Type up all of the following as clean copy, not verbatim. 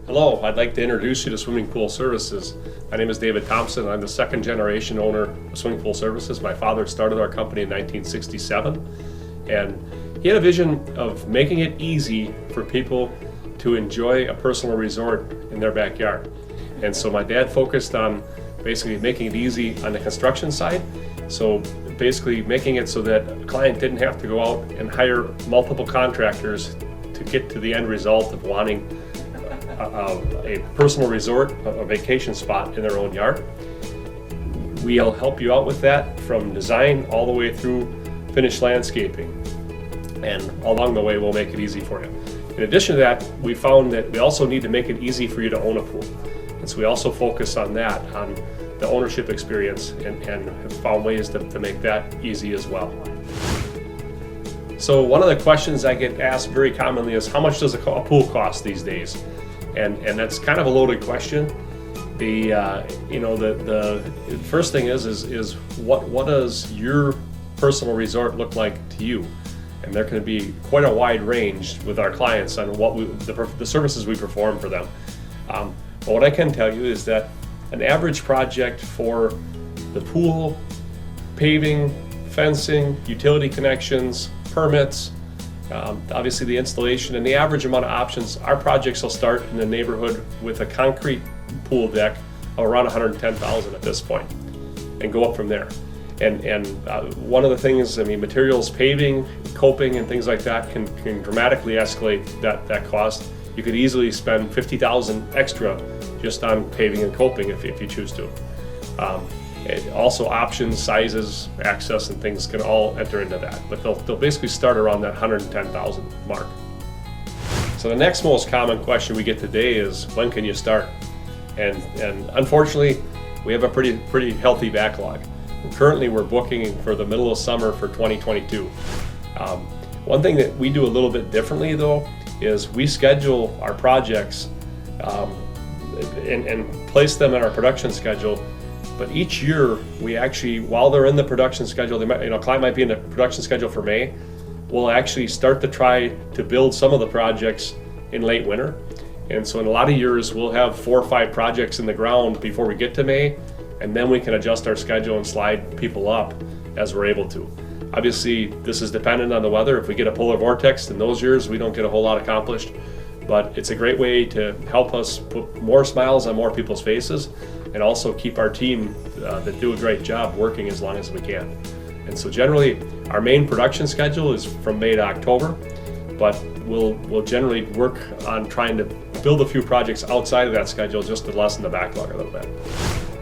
Hello, I'd like to introduce you to Swimming Pool Services. My name is David Thompson. I'm the second generation owner of Swimming Pool Services. My father started our company in 1967, and he had a vision of making it easy for people to enjoy a personal resort in their backyard. And so my dad focused on basically making it easy on the construction side. So basically making it so that a client didn't have to go out and hire multiple contractors to get to the end result of wanting a personal resort, a vacation spot in their own yard. We'll help you out with that from design all the way through finished landscaping. And along the way, we'll make it easy for you. In addition to that, we found that we also need to make it easy for you to own a pool. And so we also focus on that, on the ownership experience, and have found ways to make that easy as well. So one of the questions I get asked very commonly is, how much does a pool cost these days? And that's kind of a loaded question. The first thing is what does your personal resort look like to you? And there can be quite a wide range with our clients on what the services we perform for them. But what I can tell you is that an average project for the pool, paving, fencing, utility connections, permits, obviously the installation, and the average amount of options, our projects will start in the neighborhood with a concrete pool deck of around $110,000 at this point, and go up from there. And one of the things, materials, paving, coping, and things like that can dramatically escalate that cost. You could easily spend $50,000 extra just on paving and coping if you choose to. Also options, sizes, access, and things can all enter into that, but they'll basically start around that $110,000 mark. So the next most common question we get today is, when can you start? And unfortunately, we have a pretty healthy backlog. Currently, we're booking for the middle of summer for 2022. One thing that we do a little bit differently though is we schedule our projects and place them in our production schedule. But each year, we actually, while they're in the production schedule, a client might be in the production schedule for May, we'll actually start to try to build some of the projects in late winter. And so in a lot of years, we'll have 4 or 5 projects in the ground before we get to May, and then we can adjust our schedule and slide people up as we're able to. Obviously, this is dependent on the weather. If we get a polar vortex in those years, we don't get a whole lot accomplished. But it's a great way to help us put more smiles on more people's faces, and also keep our team that do a great job working as long as we can. And so generally, our main production schedule is from May to October, but we'll generally work on trying to build a few projects outside of that schedule just to lessen the backlog a little bit.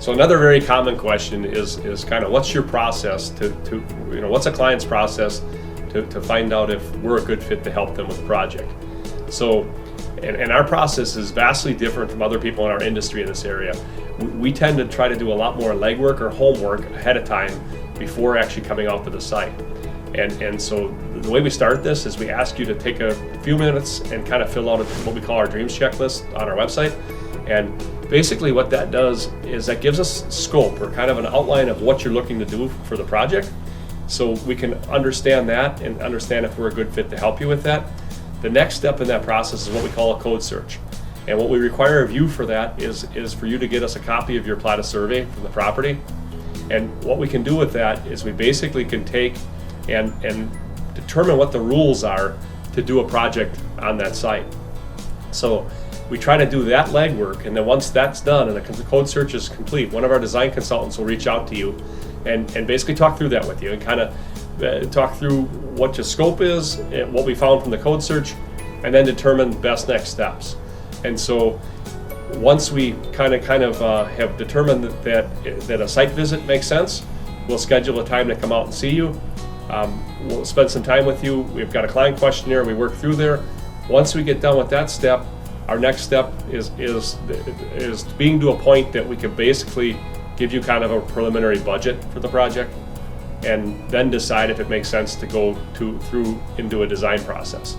So another very common question is kind of, what's your process what's a client's process to find out if we're a good fit to help them with a project? So, and our process is vastly different from other people in our industry in this area. We tend to try to do a lot more legwork or homework ahead of time before actually coming out to the site. And so the way we start this is we ask you to take a few minutes and kind of fill out what we call our dreams checklist on our website. And basically what that does is that gives us scope, or kind of an outline of what you're looking to do for the project, so we can understand that and understand if we're a good fit to help you with that. The next step in that process is what we call a code search. And what we require of you for that is for you to get us a copy of your plat of survey from the property. And what we can do with that is we basically can take and determine what the rules are to do a project on that site. So we try to do that legwork, and then once that's done and the code search is complete, one of our design consultants will reach out to you and basically talk through that with you, and kind of talk through what your scope is, what we found from the code search, and then determine best next steps. And so once we kind of have determined that a site visit makes sense, we'll schedule a time to come out and see you. We'll spend some time with you. We've got a client questionnaire we work through there. Once we get done with that step, our next step is being to a point that we can basically give you kind of a preliminary budget for the project, and then decide if it makes sense to go through into a design process.